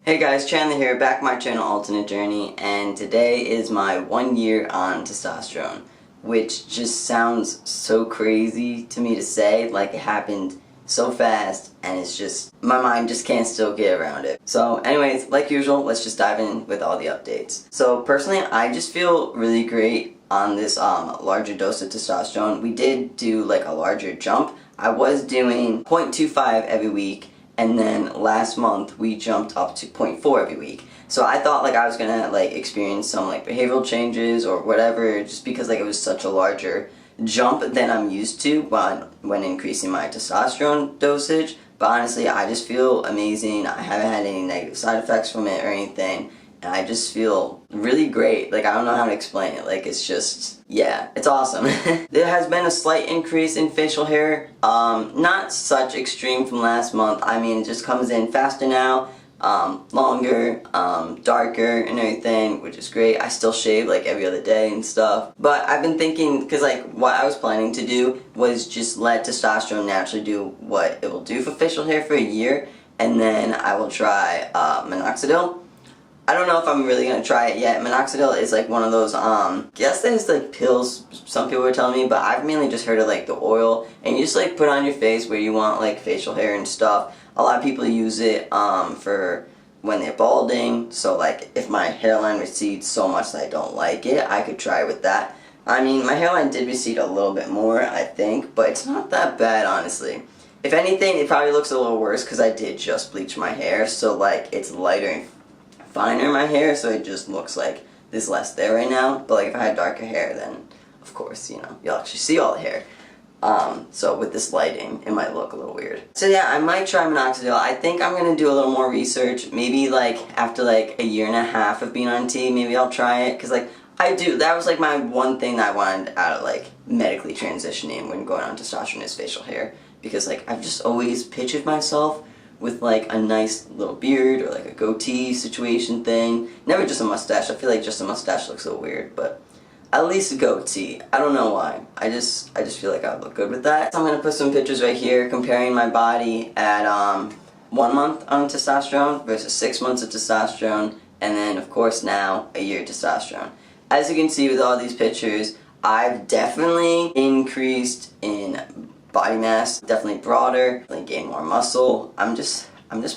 Hey guys, Chandler here, back on my channel Alternate Journey, and today is my 1 year on testosterone, which just sounds so crazy to me to say, like it happened so fast, and it's just, my mind just can't still get around it. So anyways, like usual, let's just dive in with all the updates. So personally, I just feel really great on this larger dose of testosterone. We did do like a larger jump. I was doing 0.25 every week, and then last month we jumped up to 0.4 every week. So I thought like I was gonna like experience some like behavioral changes or whatever, just because like it was such a larger jump than I'm used to when increasing my testosterone dosage. But honestly, I just feel amazing. I haven't had any negative side effects from it or anything. And I just feel really great. Like, I don't know how to explain it. Like, it's just, yeah, it's awesome. There has been a slight increase in facial hair. Not such extreme from last month. I mean, it just comes in faster now, longer, darker and everything, which is great. I still shave like every other day and stuff. But I've been thinking, because like what I was planning to do was just let testosterone naturally do what it will do for facial hair for a year. And then I will try minoxidil. I don't know if I'm really going to try it yet. Minoxidil is like one of those, guess there's like pills some people are telling me, but I've mainly just heard of like the oil, and you just like put on your face where you want like facial hair and stuff. A lot of people use it for when they're balding, so like if my hairline recedes so much that I don't like it, I could try with that. I mean, my hairline did recede a little bit more, I think, but it's not that bad, honestly. If anything, it probably looks a little worse because I did just bleach my hair, so like it's lighter and finer in my hair, so it just looks like there's less there right now. But like if I had darker hair, then of course, you know, you'll actually see all the hair. So with this lighting, it might look a little weird. So yeah, I might try minoxidil. I think I'm gonna do a little more research. Maybe like after like a year and a half of being on T, maybe I'll try it. Cause like that was like my one thing that I wanted out of like medically transitioning when going on testosterone is facial hair. Because like I've just always pictured myself with like a nice little beard or like a goatee situation thing. Never just a mustache. I feel like just a mustache looks a little weird, but at least a goatee. I don't know why. I just feel like I would look good with that. So I'm gonna put some pictures right here comparing my body at 1 month on testosterone versus 6 months of testosterone, and then of course now a year of testosterone. As you can see with all these pictures, I've definitely increased in body mass, definitely broader, definitely gained more muscle. I'm just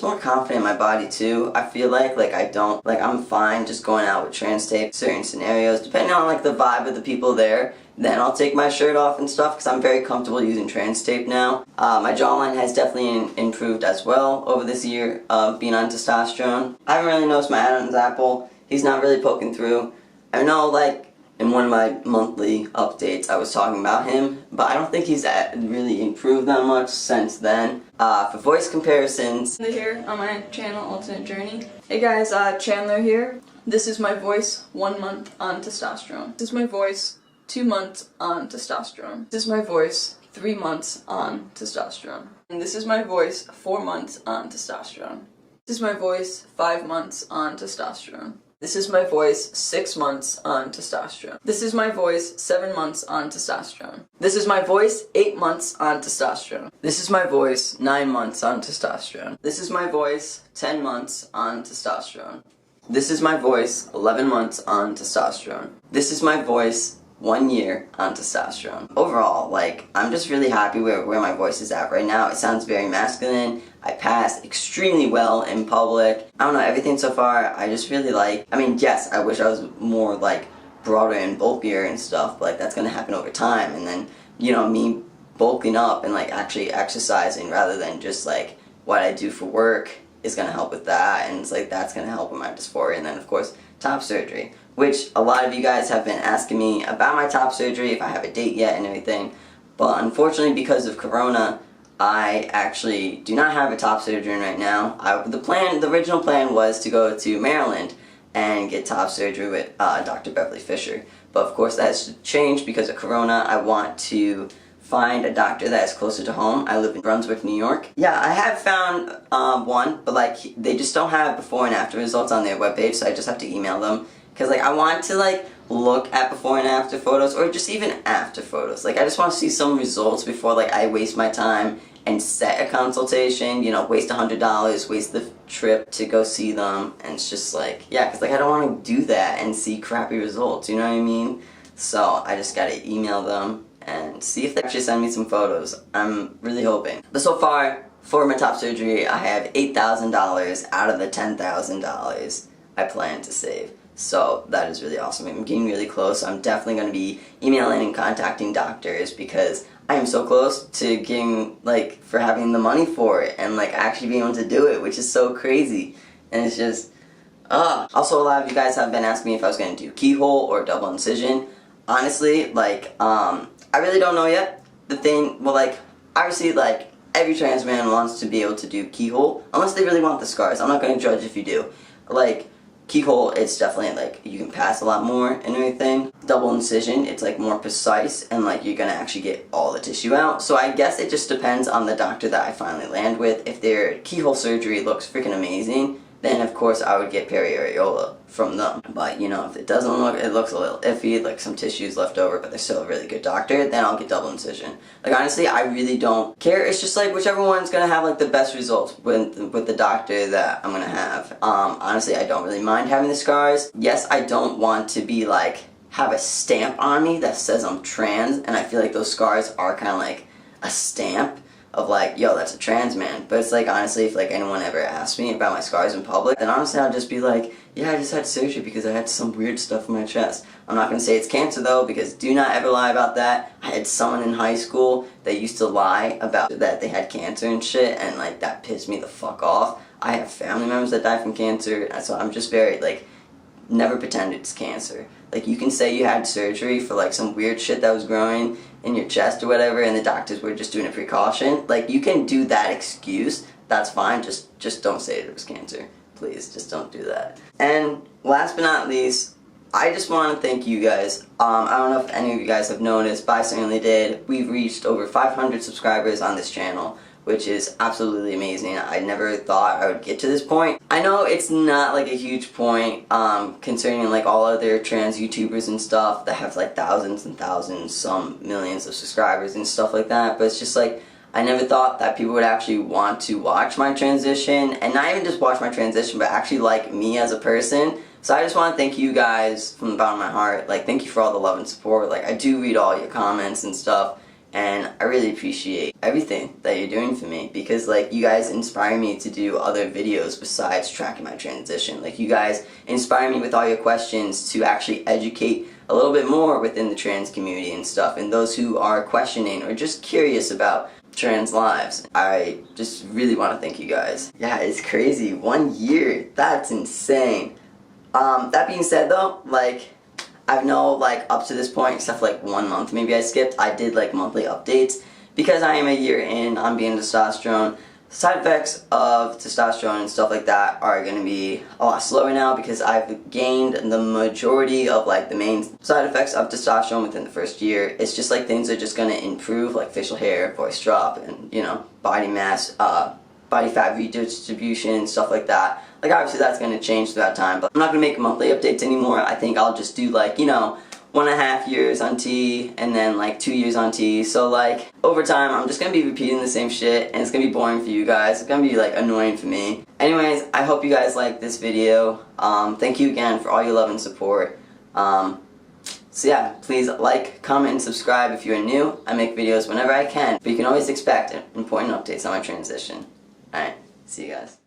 more confident in my body too. I feel like I'm fine just going out with trans tape, certain scenarios, depending on like the vibe of the people there. Then I'll take my shirt off and stuff because I'm very comfortable using trans tape now. My jawline has definitely improved as well over this year of being on testosterone. I haven't really noticed my Adam's apple. He's not really poking through. I know like in one of my monthly updates I was talking about him, but I don't think he's really improved that much since then. For voice comparisons, Here on my channel Alternate Journey. Hey guys, Chandler here. This is my voice 1 month on testosterone. This is my voice 2 months on testosterone. This is my voice 3 months on testosterone. And this is my voice 4 months on testosterone. This is my voice 5 months on testosterone. This is my voice 6 months on testosterone. This is my voice 7 months on testosterone. This is my voice 8 months on testosterone. This is my voice 9 months on testosterone. This is my voice 10 months on testosterone. This is my voice 11 months on testosterone. This is my voice 1 year on testosterone. Overall, like, I'm just really happy where my voice is at right now. It sounds very masculine. I passed extremely well in public. I don't know, everything so far, I just really like. I mean, yes, I wish I was more, like, broader and bulkier and stuff, but like, that's gonna happen over time. And then, you know, me bulking up and, like, actually exercising rather than just, like, what I do for work is gonna help with that. And it's like, that's gonna help with my dysphoria. And then, of course, top surgery, which a lot of you guys have been asking me about my top surgery, if I have a date yet and everything. But unfortunately, because of Corona, I actually do not have a top surgery right now. The original plan was to go to Maryland and get top surgery with Dr. Beverly Fisher. But of course that has changed because of Corona. I want to find a doctor that is closer to home. I live in Brunswick, New York. Yeah, I have found one, but like they just don't have before and after results on their webpage, so I just have to email them. Because like I want to like look at before and after photos, or just even after photos. Like I just want to see some results before like I waste my time and set a consultation, you know, waste $100, waste the trip to go see them, and it's just like, yeah, because like I don't want to do that and see crappy results, you know what I mean? So I just gotta email them and see if they actually send me some photos. I'm really hoping. But so far, for my top surgery, I have $8,000 out of the $10,000 I plan to save. So that is really awesome. I'm getting really close. I'm definitely going to be emailing and contacting doctors because I am so close to getting, like, for having the money for it and, like, actually being able to do it, which is so crazy. And it's just, Also, a lot of you guys have been asking me if I was going to do keyhole or double incision. Honestly, like, I really don't know yet. The thing, well, like, obviously, like, every trans man wants to be able to do keyhole, unless they really want the scars. I'm not going to judge if you do. Like, keyhole, it's definitely, like, you can pass a lot more and everything. Double incision, it's, like, more precise, and, like, you're going to actually get all the tissue out. So I guess it just depends on the doctor that I finally land with. If their keyhole surgery looks freaking amazing, then, of course, I would get peri-areola from them. But, you know, if it doesn't look, it looks a little iffy, like some tissue's left over, but they're still a really good doctor, then I'll get double incision. Like, honestly, I really don't care. It's just, like, whichever one's gonna have, like, the best results with the doctor that I'm gonna have. Honestly, I don't really mind having the scars. Yes, I don't want to be, like, have a stamp on me that says I'm trans, and I feel like those scars are kind of like a stamp of like, yo, that's a trans man. But it's like, honestly, if like anyone ever asked me about my scars in public, then honestly I'll just be like, yeah, I just had surgery because I had some weird stuff in my chest. I'm not going to say it's cancer though, because do not ever lie about that. I had someone in high school that used to lie about that they had cancer and shit, and like that pissed me the fuck off. I have family members that die from cancer, so I'm just very like, never pretend it's cancer. Like, you can say you had surgery for like some weird shit that was growing in your chest or whatever, and the doctors were just doing a precaution. Like, you can do that excuse, that's fine, just don't say it was cancer. Please, just don't do that. And last but not least, I just want to thank you guys. I don't know if any of you guys have noticed, but I certainly did. We've reached over 500 subscribers on this channel, which is absolutely amazing. I never thought I would get to this point. I know it's not like a huge point concerning like all other trans YouTubers and stuff that have like thousands and thousands, some millions of subscribers and stuff like that, but it's just like, I never thought that people would actually want to watch my transition, and not even just watch my transition, but actually like me as a person. So I just want to thank you guys from the bottom of my heart. Like, thank you for all the love and support. Like, I do read all your comments and stuff, and I really appreciate everything that you're doing for me, because like, you guys inspire me to do other videos besides tracking my transition. Like, you guys inspire me with all your questions to actually educate a little bit more within the trans community and stuff, and those who are questioning or just curious about trans lives. I just really want to thank you guys. Yeah, it's crazy. 1 year. That's insane. That being said though, like, I know like up to this point, except for like 1 month maybe I skipped, I did like monthly updates because I am a year in on being testosterone. Side effects of testosterone and stuff like that are going to be a lot slower now because I've gained the majority of like the main side effects of testosterone within the first year. It's just like things are just going to improve, like facial hair, voice drop, and you know, body mass, body fat redistribution, stuff like that. Like, obviously that's going to change throughout time, but I'm not going to make monthly updates anymore. I think I'll just do like, you know, 1.5 years on T, and then like 2 years on T. So like, over time, I'm just gonna be repeating the same shit, and it's gonna be boring for you guys. It's gonna be like annoying for me. Anyways, I hope you guys like this video. Thank you again for all your love and support. So yeah, please like, comment, and subscribe if you are new. I make videos whenever I can, but you can always expect important updates on my transition. Alright, see you guys.